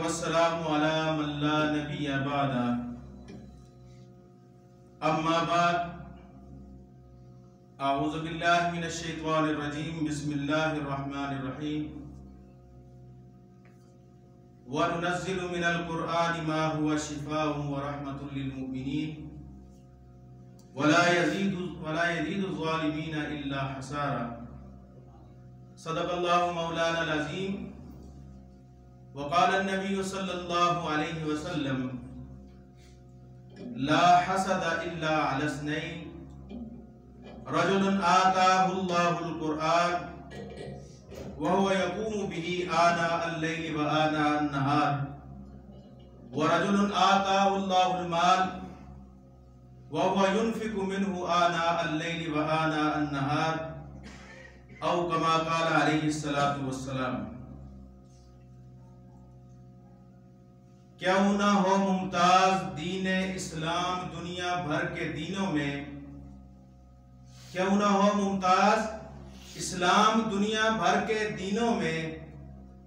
والسلام على من لا نبي بعد اما بعد اعوذ باللہ من الشیطان الرجیم بسم اللہ الرحمن الرحیم وَنُنَزِّلُ مِنَ الْقُرْآنِ مَا هُوَ شِفَاءٌ وَرَحْمَةٌ لِّلْمُؤْمِنِينَ وَلَا يَزِيدُ الظَّالِمِينَ إِلَّا خَسَارًا صدق اللہ مولانا العظیم وقال النبی صلی اللہ علیہ وسلم لا حسد الا علی اثنین رجل آتاہ اللہ القرآن وهو يقوم به آناء الليل وآناء النهار ورجل آتاه الله المال وهو ينفق منه آناء الليل وآناء النهار او كما قال عليه الصلاة والسلام۔ کیوں نہ ہو ممتاز دین اسلام دنیا بھر کے دینوں میں، کیوں نہ ہو ممتاز اسلام دنیا بھر کے دینوں میں،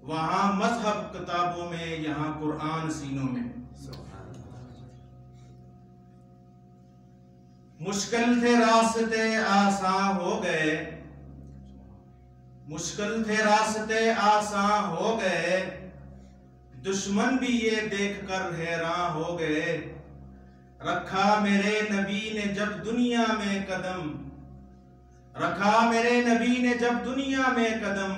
وہاں مذہب کتابوں میں، یہاں قرآن سینوں میں۔ مشکل تھے راستے آسان ہو گئے، مشکل تھے راستے آسان ہو گئے، دشمن بھی یہ دیکھ کر حیران ہو گئے۔ رکھا میرے نبی نے جب دنیا میں قدم، رکھا میرے نبی نے جب دنیا میں قدم،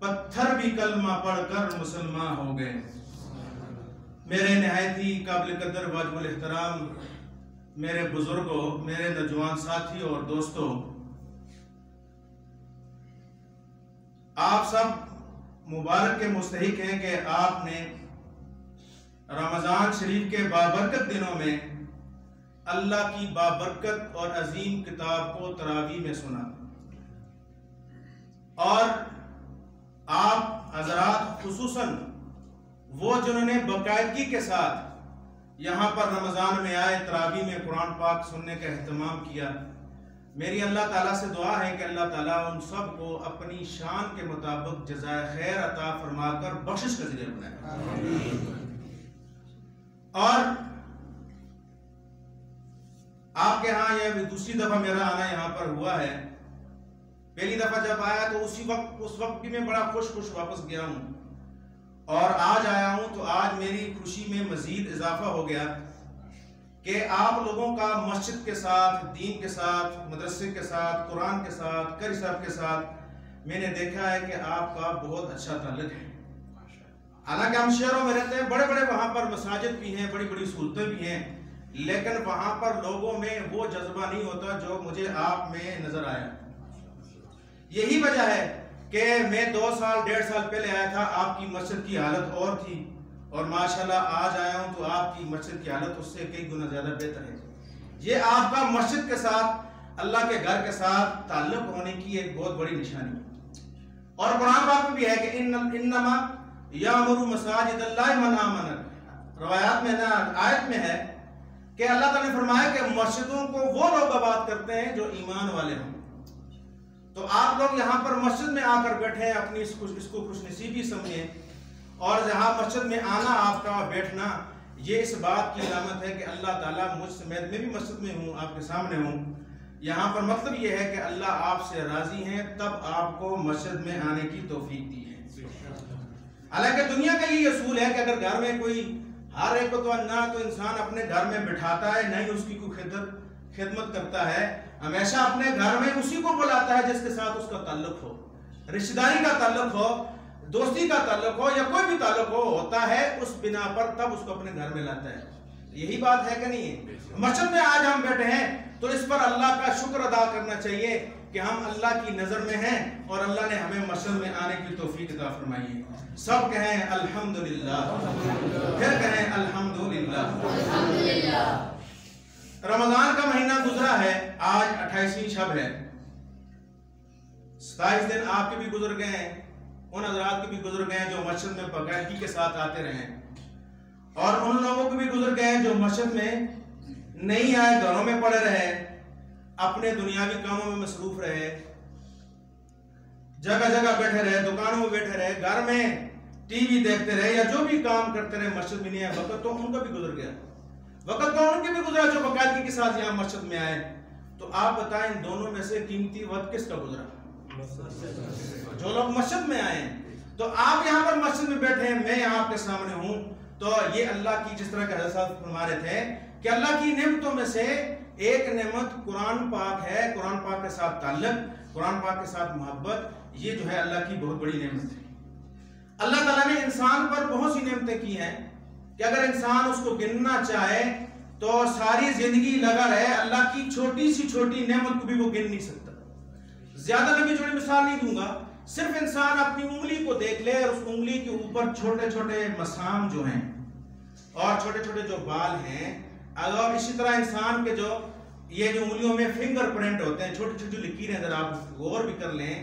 پتھر بھی کلمہ پڑھ کر مسلمان ہو گئے۔ میرے نہایت ہی قابل قدر واجب الاحترام میرے بزرگوں، میرے نوجوان ساتھی اور دوستوں، آپ سب مبارک کے مستحق ہیں کہ آپ نے رمضان شریف کے بابرکت دنوں میں اللہ کی بابرکت اور عظیم کتاب کو تراویح میں سنا، اور آپ حضرات خصوصاً وہ جنہوں نے باقاعدگی کے ساتھ یہاں پر رمضان میں آئے، تراویح میں قرآن پاک سننے کا اہتمام کیا، میری اللہ تعالیٰ سے دعا ہے کہ اللہ تعالیٰ ان سب کو اپنی شان کے مطابق جزائے خیر عطا فرما کر بخشش کا ذریعہ بنائے۔ اور آپ کے ہاں یہ دوسری دفعہ میرا آنا یہاں پر ہوا ہے۔ پہلی دفعہ جب آیا تو اس وقت بھی میں بڑا خوش واپس گیا ہوں، اور آج آیا ہوں تو آج میری خوشی میں مزید اضافہ ہو گیا کہ آپ لوگوں کا مسجد کے ساتھ، دین کے ساتھ، مدرسے کے ساتھ، قرآن کے ساتھ، قاری صاحب کے ساتھ میں نے دیکھا ہے کہ آپ کا بہت اچھا تعلق ہے۔ حالانکہ ہم شہروں میں رہتے ہیں، بڑے بڑے وہاں پر مساجد بھی ہیں، بڑی بڑی سہولتیں بھی ہیں، لیکن وہاں پر لوگوں میں وہ جذبہ نہیں ہوتا جو مجھے آپ میں نظر آیا۔ یہی وجہ ہے کہ میں 2 سال 1.5 سال پہلے آیا تھا، آپ کی مسجد کی حالت اور تھی، اور ماشاءاللہ آج آیا ہوں تو آپ کی مسجد کی حالت اس سے کئی گنا زیادہ بہتر ہے۔ یہ آپ کا مسجد کے ساتھ، اللہ کے گھر کے ساتھ تعلق ہونے کی ایک بہت بڑی نشانی ہے۔ اور قرآن پاک میں بھی ہے کہ انما یامر مساجد اللہ من آمن، روایات میں آیت میں ہے کہ اللہ تعالیٰ نے فرمایا کہ مسجدوں کو وہ لوگ آباد کرتے ہیں جو ایمان والے ہوں۔ تو آپ لوگ یہاں پر مسجد میں آ کر بیٹھے ہیں، اپنی اس کو خوش نصیبی سمجھیں، اور جہاں مسجد میں آنا، آپ کا بیٹھنا، یہ اس بات کی علامت ہے کہ اللہ تعالیٰ مجھ سمیت، میں بھی مسجد میں ہوں، آپ کے سامنے ہوں، یہاں پر مطلب یہ ہے کہ اللہ آپ سے راضی ہیں، تب آپ کو مسجد میں آنے کی توفیق دی ہے۔ حالانکہ دنیا کا یہ اصول ہے کہ اگر گھر میں کوئی، ہر ایک کو تو نہ تو انسان اپنے گھر میں بٹھاتا ہے، نہ ہی اس کی کوئی خدمت کرتا ہے، ہمیشہ اپنے گھر میں اسی کو بلاتا ہے جس کے ساتھ اس کا تعلق ہو، رشتہ داری کا تعلق ہو، دوستی کا تعلق ہو، یا کوئی بھی تعلق ہوتا ہے، اس بنا پر تب اس کو اپنے گھر میں لاتا ہے۔ یہی بات ہے کہ نہیں ہے؟ مسجد میں آج ہم بیٹھے ہیں تو اس پر اللہ کا شکر ادا کرنا چاہیے کہ ہم اللہ کی نظر میں ہیں، اور اللہ نے ہمیں مسجد میں آنے کی توفیق عطا فرمائی ہے۔ سب کہیں الحمدللہ، پھر کہیں الحمدللہ۔ رمضان کا مہینہ گزرا ہے، آج 28ویں شب ہے، 27 دن آپ کے بھی گزر گئے ہیں، ان حضرات کے بھی گزر گئے ہیں جو مسجد میں باقاعدگی کے ساتھ آتے رہے، اور ان لوگوں کے بھی گزر گئے ہیں جو مسجد میں نہیں آئے، گھروں میں پڑے رہے، اپنے دنیاوی کاموں میں مصروف رہے، جگہ جگہ بیٹھے رہے، دکانوں میں بیٹھے رہے، گھر میں ٹی وی دیکھتے رہے یا جو بھی کام کرتے رہے، مسجد میں نہیں آئے، وقت تو ان کا بھی گزر گیا، وقت تو ان کے بھی گزرا جو باقاعدگی کے ساتھ یہاں مسجد میں آئے. تو آپ بتائیں ان دونوں میں سے قیمتی وقت کس کا گزرا؟ جو لوگ مسجد میں آئے ہیں. تو آپ یہاں پر مسجد میں بیٹھے ہیں، میں یہاں آپ کے سامنے ہوں، تو یہ اللہ کی، جس طرح کہ حضرت صاحب فرما رہے تھے کہ اللہ کی نعمتوں میں سے ایک نعمت قرآن پاک ہے، قرآن پاک کے ساتھ تعلق، قرآن پاک کے ساتھ محبت. یہ جو ہے اللہ کی بہت بڑی نعمت ہے. اللہ تعالیٰ نے انسان پر بہت سی نعمتیں کی ہیں کہ اگر انسان اس کو گننا چاہے تو ساری زندگی لگا رہے، اللہ کی چھوٹی سی چھوٹی نعمت کو بھی وہ گن نہیں سکتا. زیادہ لمبی چوڑی مثال نہیں دوں گا، صرف انسان اپنی انگلی کو دیکھ لے اور اس انگلی کے اوپر چھوٹے چھوٹے مسام جو ہیں اور چھوٹے چھوٹے جو بال ہیں، اگر اسی طرح انسان کے جو یہ جو انگلیوں میں فنگر پرنٹ ہوتے ہیں، چھوٹی چھوٹی لکیریں، اگر آپ غور بھی کر لیں،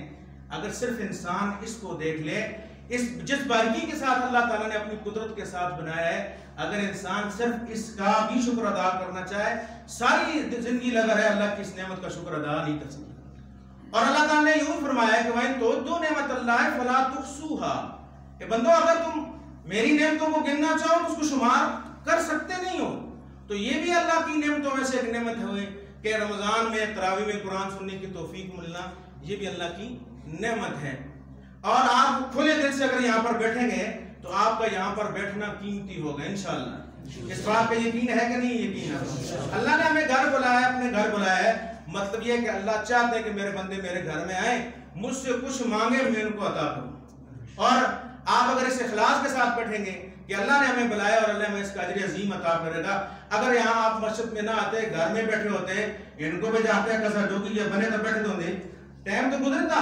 اگر صرف انسان اس کو دیکھ لے، اس جس باریکی کے ساتھ اللہ تعالیٰ نے اپنی قدرت کے ساتھ بنایا ہے، اگر انسان صرف اس کا بھی شکر ادا کرنا چاہے، ساری زندگی لگا رہے، اللہ کی اس نعمت کا شکر ادا نہیں کر سکتا. اور اللہ تعالیٰ نے یوں فرمایا کہ وَإِن تُعُدُّوا نِعْمَتَ اللَّهِ فَلَا تُحْصُوهَا، کہ بندو اگر تم میری نعمتوں کو گننا چاہو تو اس کو شمار کر سکتے نہیں ہو. تو یہ بھی اللہ کی نعمتوں میں سے ایک نعمت ہے کہ رمضان میں تراویح میں قرآن سننے کی توفیق ملنا، یہ بھی اللہ کی نعمت ہے. اور آپ کھلے دل سے اگر یہاں پر بیٹھیں گے تو آپ کا یہاں پر بیٹھنا قیمتی ہوگا انشاءاللہ. اس بات پہ یقین ہے کہ نہیں؟ یقین ہے. اللہ نے ہمیں گھر بلایا، اپنے گھر بلایا ہے، مطلب یہ ہے کہ اللہ چاہتے ہیں کہ میرے بندے میرے گھر میں آئیں، مجھ سے کچھ مانگے میں ان کو عطا کروں. اور آپ اگر اس اخلاص کے ساتھ بیٹھیں گے کہ اللہ نے ہمیں بلایا اور اللہ ہمیں اس کا اجر عظیم عطا کرے گا. اگر یہاں آپ مسجد میں نہ آتے، گھر میں بیٹھے ہوتے، ان کو بھی جاتے ہیں کسا ڈوکی یہ بنے تو بیٹھے ہوتے، ٹائم تو گزرتا،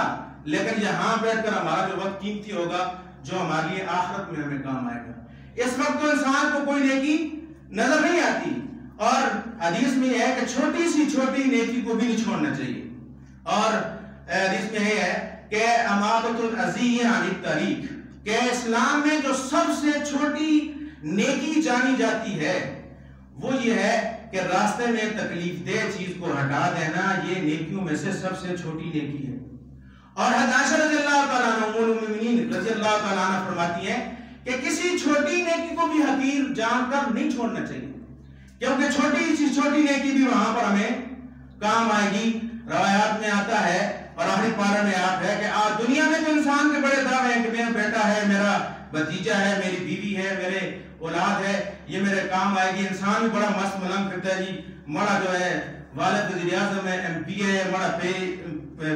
لیکن یہاں بیٹھ کر ہمارا جو وقت قیمتی ہوگا جو ہمارے لیے آخرت میں ہمیں کام آئے گا. اس وقت تو انسان کو کوئی نیکی نظر نہیں آتی، اور حدیث میں یہ ہے کہ چھوٹی سی چھوٹی نیکی کو بھی نہیں چھوڑنا چاہیے. اور حدیث میں یہ ہے کہ اماطۃ الاذی عن الطریق، کہ اسلام میں جو سب سے چھوٹی نیکی جانی جاتی ہے وہ یہ ہے کہ راستے میں تکلیف دہ چیز کو ہٹا دینا، یہ نیکیوں میں سے سب سے چھوٹی نیکی ہے. اور حضرت عائشہ رضی اللہ تعالیٰ عنہ ام المؤمنین رضی اللہ تعالیٰ عنہ فرماتی ہیں کہ کسی چھوٹی نیکی کو بھی حقیر جان کر نہیں چھوڑنا چاہیے، کیونکہ چھوٹی سی چھوٹی نیکی بھی وہاں پر ہمیں کام آئے گی. روایات میں آتا ہے اور آخری پارہ میں آپ ہے کہ آج دنیا میں تو انسان کے بڑے دعوے ہیں کہ میرا بیٹا ہے، میرا بھتیجا ہے، میری بیوی ہے، میرے اولاد ہے، یہ میرے کام آئے گی. انسان بھی بڑا مست ملنگ پھرتا ہے، جی مڑا جو ہے والد وزیر اعظم ہے، ایم پی ہے، مڑا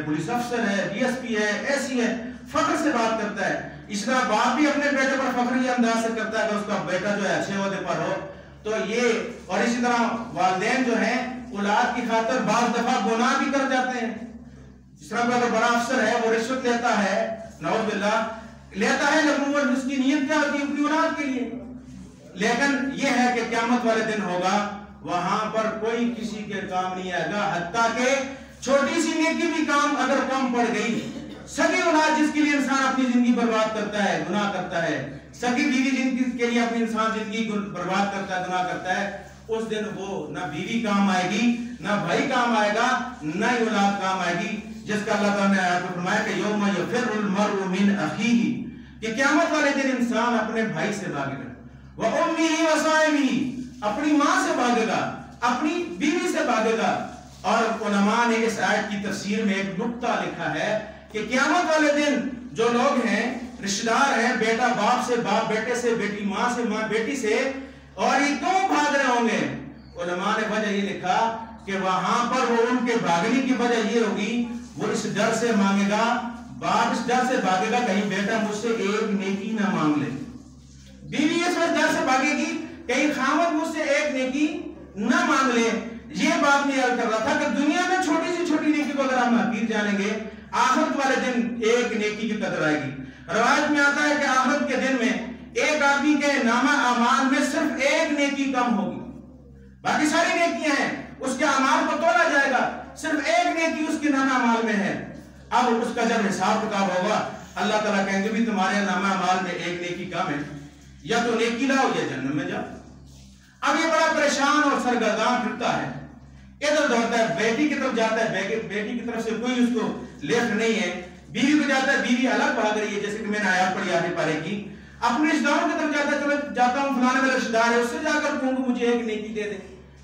پولیس افسر ہے، ڈی ایس پی ہے، ایسی ہے، فخر سے بات کرتا ہے. اس طرح باپ بھی اپنے بیٹے پر فخری انداز سے کرتا ہے کہ اس کا بیٹا جو ہے اچھے عہدے پر ہو. تو یہ اور اسی طرح والدین جو ہیں اولاد کی خاطر بعض دفعہ گناہ بھی کر جاتے ہیں. جس طرح کوئی اگر بڑا افسر ہے وہ رشوت لیتا ہے، نعوذ باللہ لیتا ہے، لیکن وہ اس کی نیت کیا ہوتی ہے؟ اپنی اولاد کے لیے. لیکن یہ ہے کہ قیامت والے دن ہوگا، وہاں پر کوئی کسی کے کام نہیں آئے گا، حتیٰ کہ چھوٹی سی نیکی بھی کام اگر کم پڑ گئی. سگی اولاد جس کے لیے انسان اپنی زندگی برباد کرتا ہے، گناہ کرتا ہے، سگی بیوی جن کے لیے اپنی انسان زندگی برباد کرتا ہے، گناہ کرتا ہے، اس دن وہ نہ بیوی کام آئے گی، نہ بھائی کام آئے گا، نہ ہی اولاد کام آئے گی. جس کا اللہ تعالیٰ نے آیات میں فرمایا کہ یوم یفر المرء من اخیہ، کہ قیامت والے دن انسان اپنے بھائی سے بھاگے گا، وَأُمِّهِ وَصَائِبِهِ، اپنی ماں سے بھاگے گا، اپنی بیوی سے بھاگے گا. اور علماء نے اس آیت کی تفسیر میں ایک نقطہ لکھا ہے کہ قیامت والے دن جو لوگ ہیں، رشتہ دار ہیں، بیٹا باپ سے، باپ بیٹے سے، بیٹی ماں سے، ماں بیٹی سے، اور یہ کیوں بھاگ رہے ہوں گے؟ علماء نے وجہ یہ لکھا کہ وہاں پر وہ ان کے بھاگنے کی وجہ یہ ہوگی، وہ اس ڈر سے مانگے گا، باپ اس ڈر سے بھاگے گا کہیں بیٹا مجھ سے ایک نیکی نہ مانگ لے، بیوی اس ڈر سے بھاگے گی کہیں خاوند مجھ سے ایک نیکی نہ مانگ لے. یہ بات میں یاد کر رہا تھا کہ دنیا میں چھوٹی سی چھوٹی نیکی کو اگر ہم حقیر جانیں گے، آخرت والے دن ایک نیکی کی قدر آئے گی. روایت میں آتا ہے کہ آخرت کے دن میں ایک آدمی کے نامہ اعمال میں صرف ایک نیکی کم ہوگی، باقی ساری نیکیاں ہیں، اس کے اعمال کو تولا جائے گا، صرف ایک نیکی اس کے نامہ اعمال میں ہے. اب اس کا جب حساب کتاب ہوگا، اللہ تعالیٰ کہیں گے بھی تمہارے نامہ اعمال میں ایک نیکی کم ہے، یا تو نیکی لاؤ یا جہنم میں جاؤ. اب یہ بڑا پریشان اور سرگردان پھرتا ہے، ادھر دوڑتا ہے، بیٹی کی طرف جاتا ہے، بیٹی کی طرف سے کوئی اس کو لیفٹ نہیں ہے، بیوی کو جاتا ہے، بیوی الگ بھاگ رہی ہے، جیسے کہ میں نے آیات پڑھی آگے پارے کی. اپنے رشتہ داروں کی طرف جاتا ہوں، فلانے میرا رشتہ دار ہے، اس سے جا کر کہوں کہ مجھے ایک نیکی دے دے۔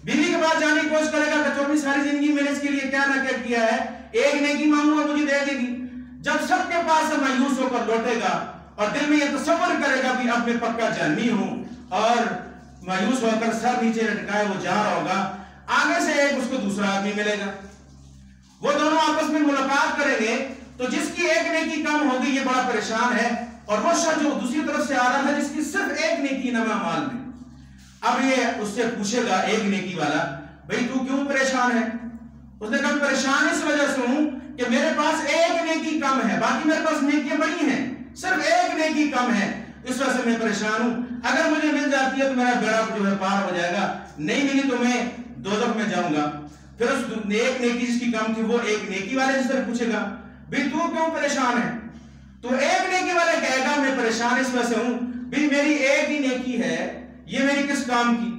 بیوی کے پاس جانے کی کوشش کرے گا کہ تو اپنی ساری زندگی میں نے اس کے لیے کیا نہ کیا کیا ہے، ایک نیکی مانگوں گا مجھے دے دے گی۔ جب سب کے پاس سے مایوس ہو کر لوٹے گا اور دل میں یہ تصور کرے گا کہ اب میں پکا جہنمی ہوں، اور مایوس ہو کر سر نیچے لٹکائے وہ جا رہا ہوگا، آگے سے ایک اس کو دوسرا آدمی ملے گا، وہ دونوں آپس میں ملاقات کریں گے، تو جس کی ایک نیکی کم ہوگی یہ بڑا پریشان ہے، اور وہ شخص جو دوسری طرف سے آ رہا ہے جس کی صرف ایک نیکی نہ مال میں، اب یہ اس سے پوچھے گا ایک نیکی والا، بھئی تو کیوں پریشان ہے؟ اس نے کہا پریشان اس وجہ سے ہوں کہ میرے پاس ایک نیکی کم ہے، باقی میرے پاس نیکیاں بڑی ہیں، صرف ایک نیکی کم ہے، اس وجہ سے میں پریشان ہوں، اگر مجھے مل جاتی ہے تو میرا بیڑا جو ہے پار ہو جائے گا، نہیں ملی تو میں دوزخ میں جاؤں گا۔ پھر اس ایک نیکی جس کی کم تھی وہ ایک نیکی والے سے پوچھے گا بھئی تو کیوں پریشان ہے؟ تو ایک نیکی والے کہے گا میں پریشان اس وجہ سے ہوں بھئی میری ایک ہی نیکی ہے، یہ میری کس کام کی،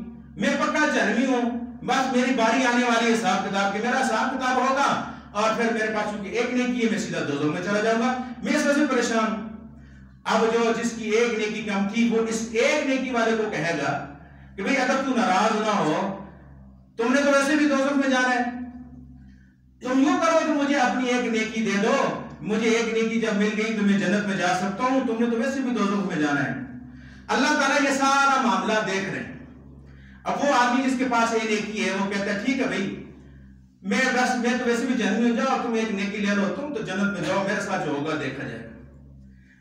میں پکا جہنمی ہوں، بس میری باری آنے والی ہے حساب کتاب کی، میرا حساب کتاب ہوگا اور پھر میرے پاس چونکہ ایک نیکی ہے میں سیدھا دوزخ میں چلا جاؤں گا، میں اس وجہ سے پریشان ہوں۔ اب جو جس کی ایک نیکی کم تھی وہ اس ایک نیکی والے کو کہے گا کہ بھئی اگر تو ناراض نہ ہو، تم نے تو ویسے بھی دوزخ میں جانا ہے، تم یوں کرو کہ مجھے اپنی ایک نیکی دے دو، مجھے ایک نیکی جب مل گئی تو میں جنت میں جا سکتا ہوں، تم نے تو ویسے بھی دوزخ میں جانا ہے۔ اللہ تعالیٰ یہ سارا معاملہ دیکھ رہے ہیں۔ اب وہ آدمی جس کے پاس ایک نیکی ہے وہ کہتا ہے ٹھیک ہے بھئی میں تو ویسے بھی جنت میں جاؤ، تم ایک نیکی لے لو، تم تو جنت میں جاؤ، میرے ساتھ جو ہوگا دیکھا جائے گا۔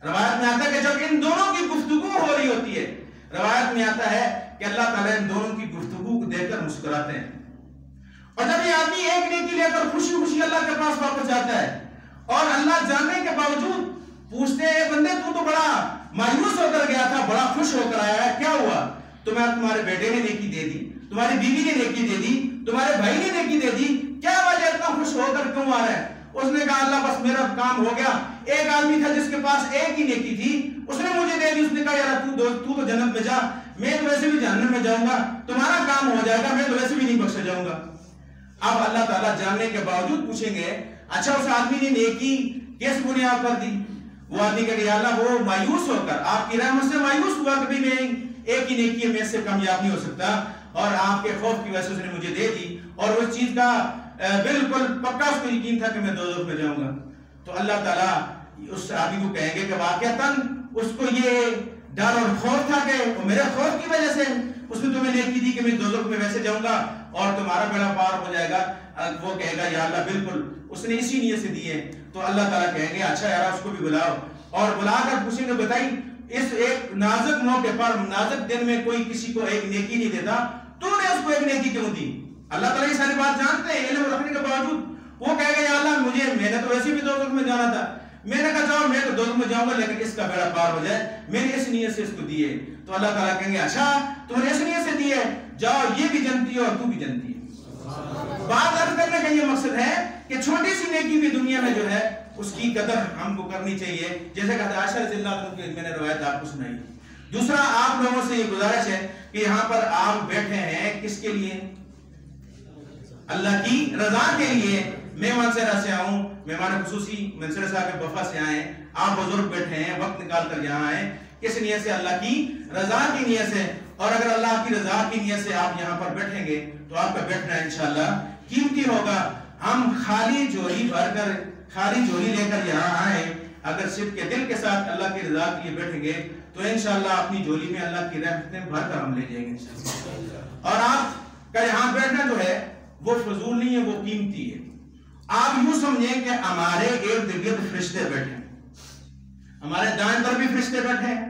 روایت میں آتا ہے کہ جب ان دونوں کی گفتگو ہو رہی ہوتی ہے، روایت میں آتا ہے کہ اللہ تعالیٰ ان دونوں کی گفتگو کو دیکھ کر مسکراتے ہیں، اور جب یہ آدمی ایک نیکی لے کر خوشی خوشی اللہ کے پاس واپس جاتا ہے اور اللہ جاننے کے باوجود پوچھتے ہیں بندے تو بڑا مایوس ہو کر گیا تھا، بڑا خوش ہو کر آیا ہے، کیا ہوا؟ تمہارے بیٹے نے نیکی دے دی، تمہاری بیوی نے نیکی دے دی، تمہارے بھائی نے نیکی دے دی، کیا وجہ اتنا خوش ہو کر کیوں آ رہا ہے؟ اس نے کہا اللہ بس میرا کام ہو گیا، ایک آدمی تھا جس کے پاس ایک ہی نیکی تھی، اس نے مجھے دے دی، اس نے کہا یار تو تو جنت میں جا، میں تو ویسے بھی جہنم میں جاؤں گا، تمہارا کام ہو جائے گا، میں تو ویسے بھی نہیں بخشا جاؤں گا۔ اب اللہ تعالیٰ جاننے کے باوجود پوچھیں گے اچھا اس آدمی نے نیکی کس بنیاد پر دی؟ وہ آدمی کہے گا اللہ وہ مایوس ہو کر آپ کی رحمت سے مایوس ہوا کہ میں ایک ہی نیکی ہے، میں اس سے کامیاب نہیں ہو سکتا، اور آپ کے خوف کی وجہ سے اس نے مجھے دے دی، اور اس چیز کا بالکل پکا اس کو یقین تھا کہ میں دوزخ میں جاؤں گا۔ تو اللہ تعالیٰ اس آدمی کو کہیں گے کہ واقعتاً اس کو یہ ڈر اور خوف تھا کہ میرے خوف کی وجہ سے اس نے تمہیں نیکی دی کہ میں دوزخ میں ویسے جاؤں گا اور تمہارا بیڑا پار ہو جائے گا۔ وہ کہے گا یا اللہ بالکل اس نے اسی نیت سے دی ہے۔ تو اللہ تعالیٰ کہیں گے اچھا یار اس کو بھی بلاؤ، اور بلا کر پوچھیں گے بتائی اس ایک نازک موقع پر نازک دن میں کوئی کسی کو ایک نیکی نہیں دیتا، تو نے اس کو ایک نیکی کیوں دی؟ اللہ تعالیٰ یہ ساری بات جانتے ہیں علم رکھنے کے باوجود وہ کہے گا یا اللہ میں نے تو ویسے بھی دوزخ میں جانا تھا، میں نے کہا جاؤ میں تو دوزخ میں جاؤں گا لیکن اس کا بیڑا پار ہو جائے، میں نے اس نیت سے اس کو دی ہے۔ تو اللہ تعالیٰ کہیں گے اچھا تم نے اس نیت سے دی ہے، جاؤ یہ بھی جنتی ہے اور تو بھی جنتی ہے۔ بات عرض کرنے کا یہ مقصد ہے کہ چھوٹی سی نیکی بھی دنیا میں جو ہے اس کی قدر ہم کو کرنی چاہیے، جیسے کہ عائشہ رضی اللہ عنہا کی میں نے روایت آپ کو سنائی۔ دوسرا آپ لوگوں سے یہ گزارش ہے کہ یہاں پر آپ بیٹھے ہیں کس کے لیے؟ اللہ کی رضا کے لیے۔ میں منصرہ سے آؤں، مہمان خصوصی منصرہ صاحب کے وفا سے آئے، آپ بزرگ بیٹھے ہیں، وقت نکال کر یہاں آئے، کس نیت سے؟ اللہ کی رضا کی نیت سے۔ اور اگر اللہ کی رضا کی نیت سے آپ یہاں پر بیٹھیں گے تو آپ کا بیٹھنا انشاءاللہ قیمتی ہوگا۔ ہم خالی جولی بھر کر خالی جولی لے کر یہاں آئے، اگر صدق کے دل کے ساتھ اللہ کی رضا کے لیے بیٹھیں گے تو انشاءاللہ اپنی جولی میں اللہ کی رحمتیں بھر کر ہم لے جائیں گے انشاءاللہ۔ اور آپ کا یہاں بیٹھنا جو ہے وہ فضول نہیں ہے، وہ قیمتی ہے۔ آپ یوں سمجھیں کہ ہمارے ارد گرد فرشتے بیٹھے ہیں، ہمارے دائیں طرف بھی فرشتے بیٹھے ہیں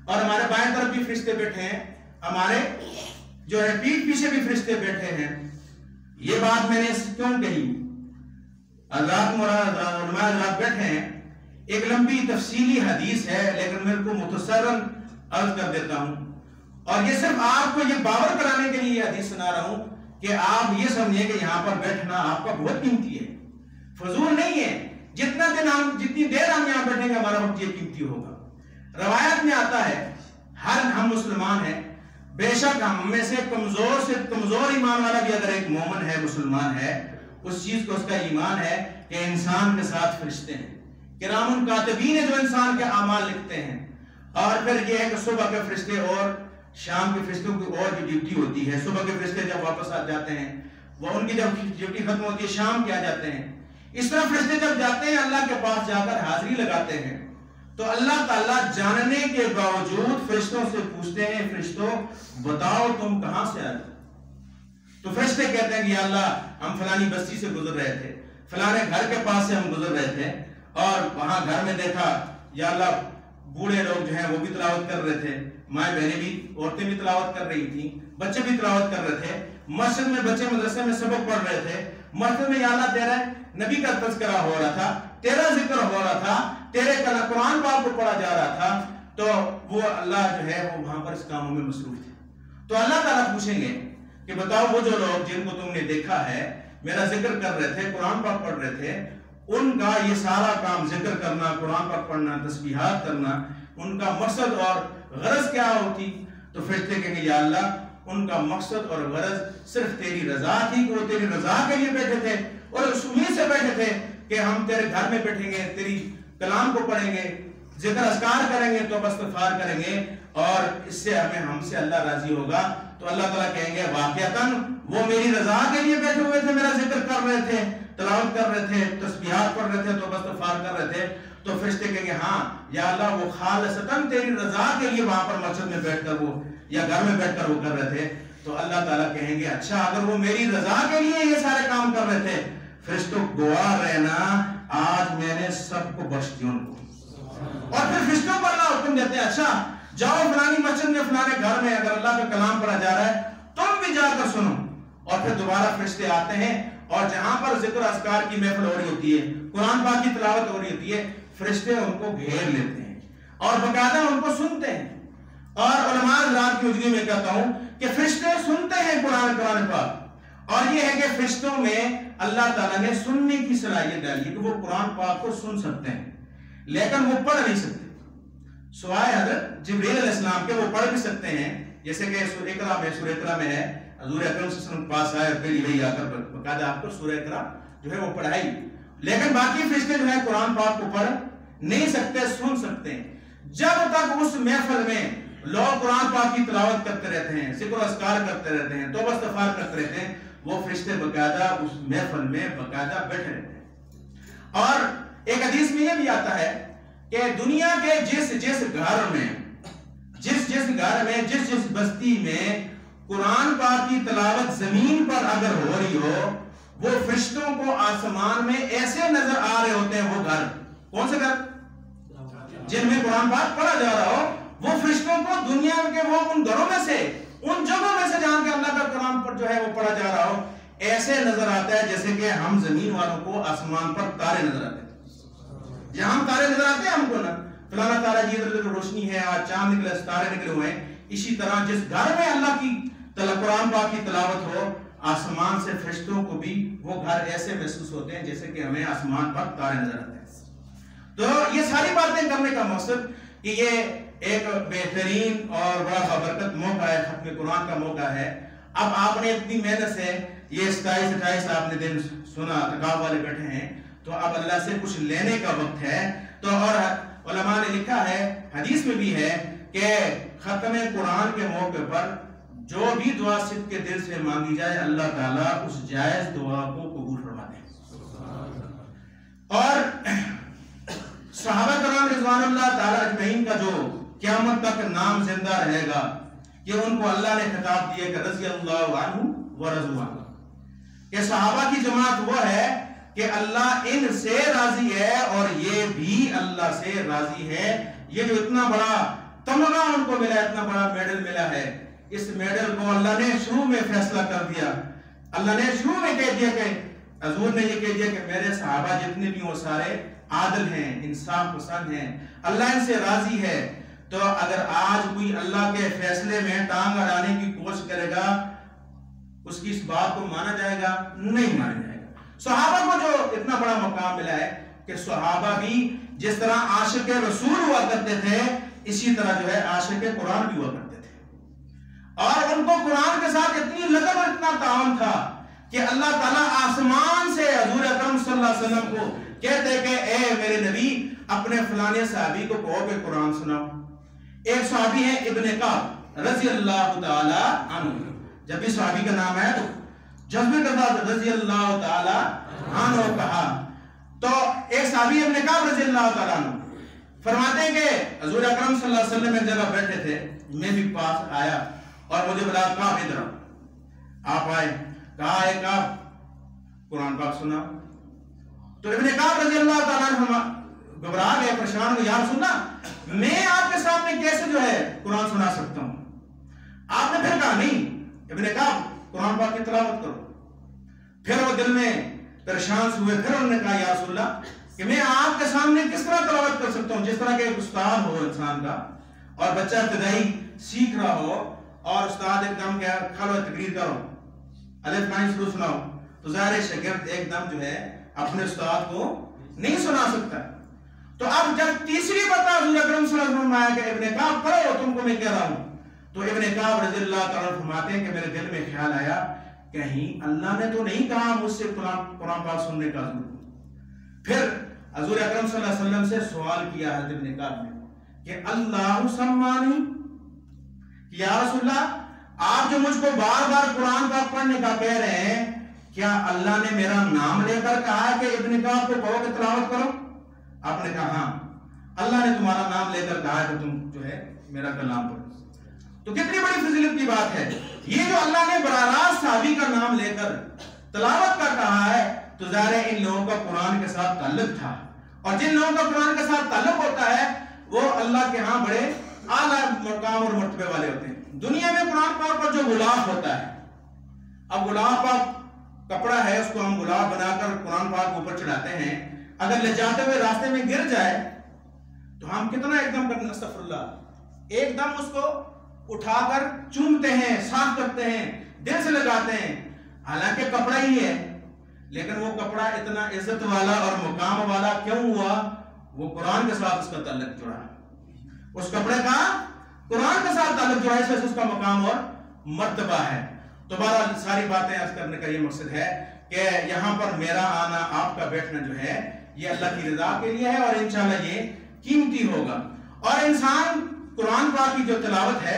اور ہمارے بائیں طرف بھی فرشتے بیٹھے ہیں، ہمارے جو ہے پیٹھ پیچھے بھی فرشتے بیٹھے ہیں۔ یہ بات میں نے کیوں کہی؟ حضرات علماء حضرات بیٹھے ہیں، ایک لمبی تفصیلی حدیث ہے لیکن میرے کو مختصراً عرض کر دیتا ہوں، اور یہ صرف آپ کو یہ باور کرانے کے لیے یہ حدیث سنا رہا ہوں کہ آپ یہ سمجھیں کہ یہاں پر بیٹھنا آپ کا بہت قیمتی ہے، فضول نہیں ہے۔ جتنی دیر ہم یہاں بیٹھیں گے ہمارا وقت یہ قیمتی ہوگا۔ روایت میں آتا ہے ہم مسلمان ہیں، بے شک ہم میں سے کمزور ایمان والا بھی اگر ایک مومن ہے، مسلمان ہے، اس چیز کو اس کا ایمان ہے کہ انسان کے ساتھ فرشتے ہیں، کرام کاتبین جو انسان کے اعمال لکھتے ہیں، اور پھر یہ ہے کہ صبح کے فرشتے اور شام کے فرشتوں کی اور جو ڈیوٹی ہوتی ہے، صبح کے فرشتے جب واپس آ جاتے ہیں وہ ان کی جب ڈیوٹی ختم ہوتی ہے شام کے آ جاتے ہیں. اس طرح فرشتے جب جاتے ہیں اللہ کے پاس جا کر حاضری لگاتے ہیں تو اللہ تعالیٰ جاننے کے باوجود فرشتوں سے پوچھتے ہیں فرشتوں بتاؤ تم کہاں سے آئے؟ تو فرشتے کہتے ہیں کہ یا اللہ ہم فلانی بستی سے گزر رہے تھے، فلانے گھر کے پاس سے ہم گزر رہے تھے اور وہاں گھر میں دیکھا یا اللہ بوڑھے لوگ جو ہیں وہ بھی تلاوت کر رہے تھے، مائیں بہنیں بھی، عورتیں بھی تلاوت کر رہی تھیں، بچے بھی تلاوت کر رہے تھے، مسجد میں بچے مدرسے میں سبق پڑھ رہے تھے، مسجد میں یا اللہ تیرا نبی کا تذکرہ ہو رہا تھا، تیرا ذکر ہو رہا تھا، تیرے قرآن پاک کو پڑھا جا رہا تھا، تو وہ اللہ جو ہے وہ وہاں پر اس کاموں میں مصروف تھے. تو اللہ تعالیٰ پوچھیں گے کہ بتاؤ وہ جو لوگ جن کو تم نے دیکھا ہے میرا ذکر کر رہے تھے، قرآن پاک پڑھ رہے تھے، ان کا یہ سارا کام ذکر کرنا، قرآن پاک پڑھنا، تسبیحات کرنا، ان کا مقصد اور غرض کیا ہوتی؟ تو فرشتے کہیں گے یا اللہ ان کا مقصد اور غرض صرف تیری رضا تھی کہ وہ تیری رضا کے لیے بیٹھے تھے اور اس امید سے بیٹھے تھے کہ ہم تیرے گھر میں بیٹھیں گے، تیری کلام کو پڑھیں گے، ذکر اذکار کریں گے، توبہ استغفار کریں گے اور اس سے ہم سے اللہ راضی ہوگا. تو اللہ تعالیٰ کہیں گے واقعتاً وہ میری رضا کے لیے بیٹھے ہوئے تھے، میرا ذکر کر رہے تھے، تلاوت کر رہے تھے، تسبیحات پڑھ رہے تھے، توبہ استغفار کر رہے تھے. تو فرشتے کہیں گے ہاں یا اللہ وہ خالصتاً تیری رضا کے لیے وہاں پر مسجد میں بیٹھ کر وہ یا گھر میں بیٹھ کر وہ کر رہے تھے. تو اللہ تعالیٰ کہیں گے اچھا اگر وہ میری رضا کے لیے یہ سارے کام کر رہے تھے فرشتوں گواہ رہنا آج میں نے سب کو بخش دیا ان کو. اور پھر فرشتوں کو اللہ حکم دیتے ہیں اچھا جاؤ فلانی مسجد میں فلانے گھر میں اگر اللہ کا کلام پڑھا جا رہا ہے تم بھی جا کر سنو. اور پھر دوبارہ فرشتے آتے ہیں اور جہاں پر ذکر اذکار کی محفل ہو رہی ہوتی ہے، قرآن پاک کی تلاوت ہو رہی ہوتی ہے، فرشتے ان کو گھیر لیتے ہیں اور باقاعدہ ان کو سنتے ہیں. اور علماء حضرات کی حضوری میں کہتا ہوں کہ فرشتے سنتے ہیں قرآن پاک، اور یہ ہے کہ فرشتوں میں اللہ تعالیٰ نے سننے کی صلاحیت ڈالی ہے کہ وہ قرآن پاک کو سن سکتے ہیں لیکن وہ پڑھ نہیں سکتے. سوائے حضرت جبریل علیہ السلام کے وہ پڑھ بھی سکتے ہیں، جیسے کہ سورہ اقرا میں ہے حضور اکرم صلی اللہ علیہ وسلم پاس آئے اور پھر یہی آ کر باقاعدہ آپ کو سورہ اقرا جو ہے وہ پڑھائی. لیکن باقی فرشتے جو ہے قرآن پاک کو پڑھ نہیں سکتے، سن سکتے ہیں. جب تک اس محفل میں لوگ قرآن پاک کی تلاوت کرتے رہتے ہیں، ذکر و اذکار کرتے رہتے ہیں، توبہ استغفار کرتے رہتے ہیں، وہ فرشتے باقاعدہ اس محفل میں باقاعدہ بیٹھے رہتے ہیں. اور ایک حدیث میں یہ بھی آتا ہے کہ دنیا کے جس گھر میں جس بستی میں قرآن پاک کی تلاوت زمین پر اگر ہو رہی ہو وہ فرشتوں کو آسمان میں ایسے نظر آ رہے ہوتے ہیں. وہ گھر کون سے گھر؟ جن میں قرآن پاک پڑھا جا رہا ہو، وہ فرشتوں کو دنیا کے وہ ان گھروں میں سے ان جگہوں میں سے جہاں کے اللہ کا کلام پر جو ہے وہ پڑھا جا رہا ہو ایسے نظر آتا ہے جیسے کہ ہم زمین والوں کو آسمان پر تارے نظر آتے ہیں. جہاں ہم تارے نظر آتے ہیں ہم کو نا فلانا تارا جی ادھر روشنی ہے، آج چاند نکلے، ستارے نکلے ہوئے ہیں. اسی طرح جس گھر میں اللہ کی قرآن پاک کی تلاوت ہو آسمان سے فرشتوں کو بھی وہ گھر ایسے محسوس ہوتے ہیں جیسے کہ ہمیں آسمان پر تارے نظر آتے ہیں. تو یہ ساری باتیں کرنے کا مقصد کہ یہ ایک بہترین اور بڑا بابرکت موقع ہے، ختم قرآن کا موقع ہے. اب آپ نے اتنی محنت سے یہ 27-28 آپ نے دن سنا، تقاب والے بیٹھے ہیں، تو اب اللہ سے کچھ لینے کا وقت ہے. تو اور علماء نے لکھا ہے، حدیث میں بھی ہے کہ ختم قرآن کے موقع پر جو بھی دعا صدق کے دل سے مانگی جائے اللہ تعالیٰ اس جائز دعا کو قبول فرماتے ہیں. اور صحابہ کرام رضوان اللہ تعالیٰ اجمعین کا جو قیامت تک نام زندہ رہے گا کہ ان کو اللہ نے خطاب دیا کہ رضی اللہ عنہ ورضوا عنہ، کہ صحابہ کی جماعت وہ ہے کہ اللہ ان سے راضی ہے اور یہ بھی اللہ سے راضی ہے. یہ جو اتنا بڑا تمغہ ان کو ملا، اتنا بڑا میڈل ملا ہے، اس میڈل کو اللہ نے شروع میں فیصلہ کر دیا. اللہ نے شروع میں کہہ دیا کہ حضور نے یہ کہہ دیا کہ میرے صحابہ جتنے بھی وہ سارے عادل ہیں، انصاف پسند ہیں، اللہ ان سے راضی ہے. تو اگر آج کوئی اللہ کے فیصلے میں ٹانگ اڑانے کی کوشش کرے گا اس کی اس بات کو مانا جائے گا؟ نہیں مانا جائے گا. صحابہ کو جو اتنا بڑا مقام ملا ہے کہ صحابہ بھی جس طرح عاشق رسول ہوا کرتے تھے اسی طرح جو ہے عاشق قرآن بھی ہوا کرتے تھے. اور ان کو قرآن کے ساتھ اتنی لگن اور اتنا تعاون تھا کہ اللہ تعالیٰ آسمان سے حضور اکرم صلی اللہ علیہ وسلم کو کہتے کہ اے میرے نبی اپنے فلانے صحابی کو کہو کہ قرآن سناؤ، ایک صحابی ہے ابن کعب رضی اللہ تعالی عنہ. جب بھی صحابی کا نام ہے تو جذبے کے ساتھ رضی اللہ تعالی عنہ کہا. تو ایک صحابی ابن کعب رضی اللہ تعالی عنہ فرماتے ہیں کہ حضور اکرم صلی اللہ علیہ وسلم ایک جگہ بیٹھے تھے, میں بھی پاس آیا اور مجھے بلا کعب ادھر آپ آئے. کہا ہے کعب قرآن پاک سنا. تو ابن کعب رضی اللہ تعالیٰ عنہ گھبرا گئے, پریشان ہوئے, یا رسول اللہ میں آپ کے سامنے کیسے جو ہے قرآن سنا سکتا ہوں. آپ نے پھر کہا نہیں ابن کعب قرآن پاک کی تلاوت کرو. پھر وہ دل میں پریشان ہوئے, پھر انہوں نے کہا یا رسول اللہ کہ میں آپ کے سامنے کس طرح تلاوت کر سکتا ہوں, جس طرح کہ ایک استاد ہو انسان کا اور بچہ ابتدائی سیکھ رہا ہو اور استاد ایک دم کیا کھڑو تقریر کرو الف لام شروع سناؤ, تو ظاہر شاگرد ایک دم جو ہے اپنے استاد کو نہیں سنا سکتا. تو اب جب تیسری مرتبہ حضور اکرم صلی اللہ علیہ وسلم آیا کہ ابن کعب پڑھو تم کو میں کہہ رہا ہوں, تو ابن کعب رضی اللہ تعالیٰ فرماتے ہیں کہ میرے دل میں خیال آیا کہیں اللہ نے تو نہیں کہا مجھ سے قرآن پاک سننے کا ضرور. پھر حضور اکرم صلی اللہ علیہ وسلم سے سوال کیا حضرت ابن کعب نے کہ اللہ سمانی, یا رسول اللہ آپ جو مجھ کو بار بار قرآن پاک پڑھنے کا کہہ رہے ہیں, کیا اللہ نے میرا نام لے کر کہا کہ ابن کعب کو کہو کہ تلاوت کرو. آپ نے کہا ہاں اللہ نے تمہارا نام لے کر کہا کہ تم جو ہے میرا کلام پڑھو. تو کتنی بڑی فضیلت کی بات ہے یہ جو اللہ نے براہ راست صحابی کا نام لے کر تلاوت کا کہا ہے, تو ظاہر ہے ان لوگوں کا قرآن کے ساتھ تعلق تھا, اور جن لوگوں کا قرآن کے ساتھ تعلق ہوتا ہے وہ اللہ کے ہاں بڑے اعلیٰ مقام اور مرتبے والے ہوتے ہیں. دنیا میں قرآن پاک پر جو غلاف ہوتا ہے, اب غلاف پاک کپڑا ہے, اس کو ہم غلاف بنا کر قرآن پاک اوپر چڑھاتے ہیں, اگر لے جاتے ہوئے راستے میں گر جائے تو ہم کتنا ایک دم کرتے ہیں استغفر اللہ, ایک دم اس کو اٹھا کر چومتے ہیں, صاف کرتے ہیں, دل سے لگاتے ہیں, حالانکہ کپڑا ہی ہے, لیکن وہ کپڑا اتنا عزت والا اور مقام والا کیوں ہوا؟ وہ قرآن کے ساتھ اس کا تعلق جڑا, اس کپڑے کا قرآن کے ساتھ تعلق جڑا, اس وجہ سے اس کا مقام اور مرتبہ ہے. تو بہرحال ساری باتیں عرض کرنے کا یہ مقصد ہے کہ یہاں پر میرا آنا آپ کا بیٹھنا جو ہے یہ اللہ کی رضا کے لیے ہے, اور انشاءاللہ یہ قیمتی ہوگا. اور انسان قرآن پاک کی جو تلاوت ہے,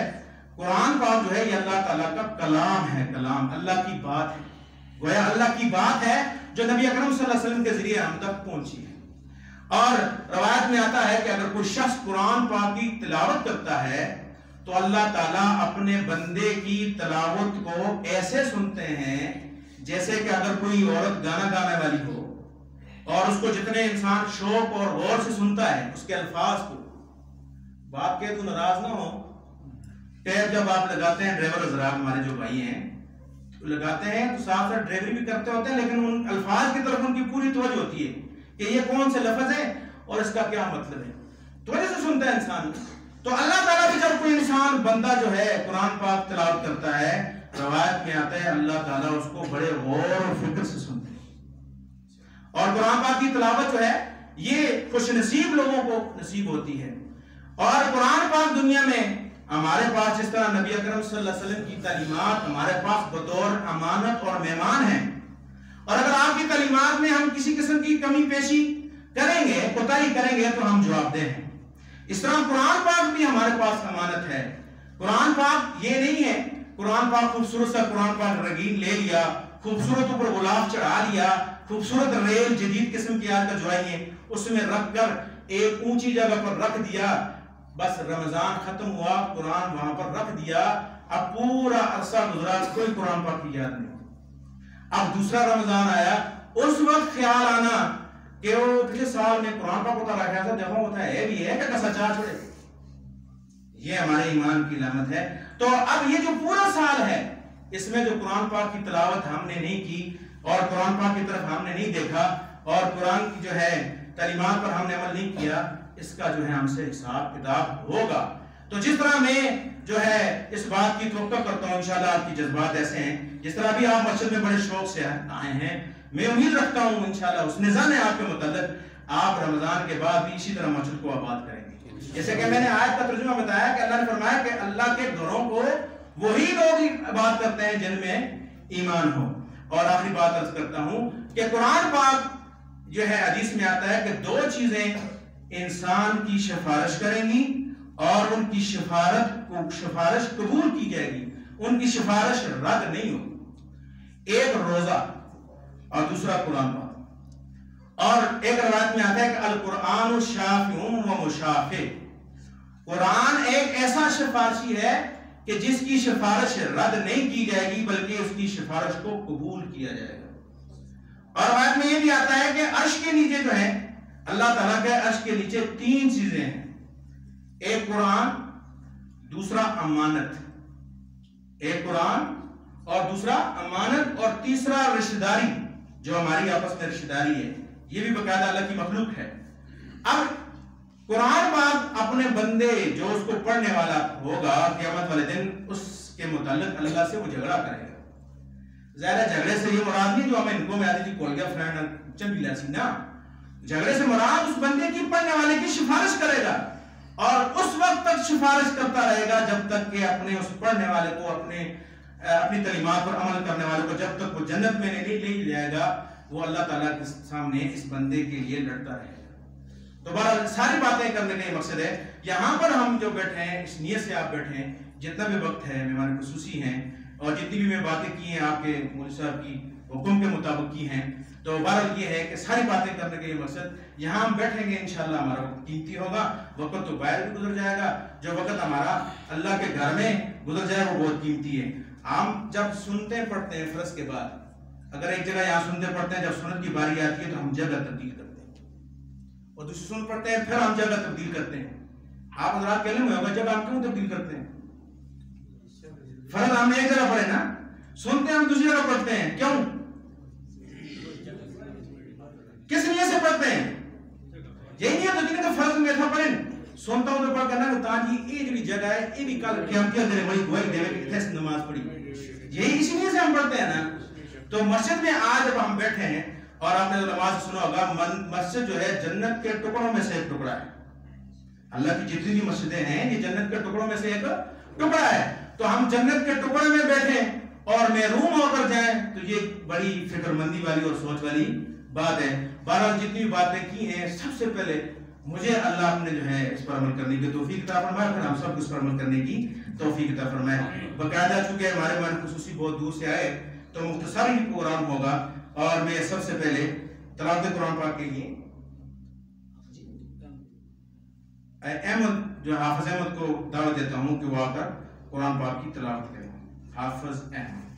قرآن پاک جو ہے یہ اللہ تعالیٰ کا کلام ہے, کلام اللہ کی بات ہے, گویا اللہ کی بات ہے جو نبی اکرم صلی اللہ علیہ وسلم کے ذریعے ہم تک پہنچی ہے. اور روایت میں آتا ہے کہ اگر کوئی شخص قرآن پاک کی تلاوت کرتا ہے تو اللہ تعالیٰ اپنے بندے کی تلاوت کو ایسے سنتے ہیں جیسے کہ اگر کوئی عورت گانا گانے والی ہو, اور اس کو جتنے انسان شوق اور غور سے سنتا ہے اس کے الفاظ کو, بات کہ تو ناراض نہ ہو, ٹیپ جب آپ لگاتے ہیں, ڈرائیور حضرات ہمارے جو بھائی ہیں لگاتے ہیں تو ساتھ ساتھ ڈرائیوری بھی کرتے ہوتے ہیں, لیکن ان الفاظ کی طرف ان کی پوری توجہ ہوتی ہے کہ یہ کون سے لفظ ہے اور اس کا کیا مطلب ہے, توجہ سے سنتا ہے انسان. تو اللہ تعالیٰ بھی جب کوئی انسان بندہ جو ہے قرآن پاک تلاوت کرتا ہے, روایت میں آتا ہے اللہ تعالیٰ اس کو بڑے غور اور فکر سے سنتے ہیں. اور قرآن پاک کی تلاوت جو ہے یہ خوش نصیب لوگوں کو نصیب ہوتی ہے. اور قرآن پاک دنیا میں ہمارے پاس جس طرح نبی اکرم صلی اللہ علیہ وسلم کی تعلیمات ہمارے پاس بطور امانت اور مہمان ہیں, اور اگر آپ کی تعلیمات میں ہم کسی قسم کی کمی پیشی کریں گے, کوتاہی کریں گے تو ہم جواب دہ ہیں. اس طرح قرآن پاک بھی ہمارے پاس امانت ہے. قرآن پاک یہ نہیں ہے قرآن پاک خوبصورت سا قرآن پاک رنگین لے لیا, خوبصورت اوپر غلاف چڑھا لیا, خوبصورت ریل جدید قسم کی آج کا جو ہے اس میں رکھ کر ایک اونچی جگہ پر رکھ دیا, بس رمضان ختم ہوا قرآن وہاں پر رکھ دیا, اب پورا عرصہ گزرا کوئی قرآن پاک کی یاد نہیں. اب دوسرا رمضان آیا, اس وقت خیال آنا کہ وہ پچھلے سال میں قرآن پاک اتارا گیا تھا, دیکھو ہوتا ہے بھی ہے کہ سچا چھوڑے. یہ ہمارے ایمان کی علامت ہے. تو اب یہ جو پورا سال ہے اس میں جو قرآن پاک کی تلاوت ہم نے نہیں کی اور قرآن پاک کی طرف ہم نے نہیں دیکھا اور قرآن کی جو ہے تعلیمات پر ہم نے عمل نہیں کیا, اس کا جو ہے ہم سے حساب کتاب ہوگا. تو جس طرح میں جو ہے اس بات کی توقع کرتا ہوں انشاءاللہ آپ کی جذبات ایسے ہیں, جس طرح بھی آپ مسجد میں بڑے شوق سے آئے ہیں, میں امید رکھتا ہوں انشاءاللہ اس نظام ہے آپ کے متعلق آپ رمضان کے بعد بھی اسی طرح مسجد کو آباد کریں گے. جیسے کہ میں نے آیت کا ترجمہ بتایا کہ اللہ نے فرمایا کہ اللہ کے گھروں کو وہی لوگ آباد کرتے ہیں جن میں ایمان ہو. اور آخری بات عرض کرتا ہوں کہ قرآن پاک جو ہے حدیث میں آتا ہے کہ دو چیزیں انسان کی سفارش کریں گی اور ان کی سفارش قبول کی جائے گی، ان کی سفارش رد نہیں ہوگی۔ ایک روزہ اور دوسرا قرآن پاک۔ اور ایک روایت میں آتا ہے کہ القرآن شافع و مشافع، قرآن ایک ایسا سفارشی ہے کہ جس کی سفارش رد نہیں کی جائے گی بلکہ اس کی سفارش کو قبول کیا جائے گا۔ اور روایت میں یہ بھی آتا ہے کہ عرش کے نیچے جو ہے، اللہ تعالیٰ کے عرش کے نیچے 3 چیزیں ہیں، ایک قرآن، دوسرا امانت، ایک قرآن اور دوسرا امانت، اور تیسرا رشتہ داری جو ہماری آپس میں رشتہ داری ہے، یہ بھی باقاعدہ اللہ کی مخلوق ہے۔ اب قرآن پاک اپنے بندے جو اس کو پڑھنے والا ہوگا قیامت والے دن، اس کے متعلق اللہ سے وہ جھگڑا کرے گا۔ ظاہر جھگڑے سے یہ مراد نہیں جو ہمیں ان کو میں آتی تھی کول گیا فرینڈ چمبیلا سی نا، جھگڑے سے مراد اس بندے کی پڑھنے والے کی سفارش کرے گا، اور اس وقت تک سفارش کرتا رہے گا جب تک کہ اپنے اس پڑھنے والے کو، اپنی تعلیمات پر عمل کرنے والے کو جب تک وہ جنت میں نہیں لے جائے گا، وہ اللہ تعالیٰ کے سامنے اس بندے کے لیے لڑتا رہے گا۔ تو بہرحال ساری باتیں کرنے کا یہ مقصد ہے، یہاں پر ہم جو بیٹھے ہیں اس نیت سے آپ بیٹھے ہیں، جتنا بھی وقت ہے مہمان خصوصی ہیں، اور جتنی بھی میں باتیں کی ہیں آپ کے مولوی صاحب کی حکم کے مطابق کی ہیں، تو بہرحال یہ ہے کہ ساری باتیں کرنے کا یہ مقصد، یہاں ہم بیٹھیں گے انشاءاللہ ہمارا وقت قیمتی ہوگا، وقت تو باہر بھی گزر جائے گا، جو وقت ہمارا اللہ کے گھر میں گزر جائے وہ بہت قیمتی ہے۔ ہم جب سنتے پڑھتے ہیں فرض کے بعد، اگر ایک جگہ یہاں سنتے پڑھتے ہیں، جب سنت کی باری آتی ہے تو ہم جگہ تبدیل کرتے ہیں، اور دوسری سن پڑھتے ہیں پھر ہم جگہ تبدیل کرتے ہیں۔ آپ حضرات کہنے میں ہوگا جب ہم کیوں تبدیل کرتے ہیں؟ فرض ہم نے ایک جگہ پڑھے نا، سنتے ہیں ہم دوسری جگہ پڑھتے ہیں، کیوں؟ کس نیت سے پڑھتے ہیں؟ یہی نیت ہوتی ہے کہ فرض میں تھا پڑھیں، سنتا ہوں تو پڑھ کرنا کہ تاکہ یہ جو جگہ ہے یہ بھی کل قیامت کے اندر بڑی گواہی دے کہ کیسے نماز پڑھی، یہی اسی لیے سے ہم پڑھتے ہیں نا۔ تو مسجد میں آج جب ہم بیٹھے ہیں، اور آپ نے نماز سنا ہوگا، مسجد جو ہے جنت کے ٹکڑوں میں سے ایک ٹکڑا ہے، اللہ کی جتنی بھی مسجدیں ہیں یہ جنت کے ٹکڑوں میں سے ایک ٹکڑا ہے، تو ہم جنت کے ٹکڑے میں بیٹھے اور محروم ہو کر جائیں تو یہ بڑی فکر مندی والی اور سوچ والی بات ہے۔ بہرحال جتنی باتیں کی ہیں، سب سے پہلے مجھے اللہ نے جو ہے اس پر عمل کرنے کی توفیق عطا فرمائے، پھر ہم سب کو اس پر عمل کرنے کی توفیق عطا فرمائے۔ باقاعدہ چونکہ ہمارے مہمان خصوصی بہت دور سے آئے تو مختصر ہی پروگرام ہوگا، اور میں سب سے پہلے تلاوت قرآن پاک کے لیے احمد جو حافظ احمد کو دعوت دیتا ہوں کہ وہ آ کر قرآن پاک کی تلاوت کریں۔ حافظ احمد۔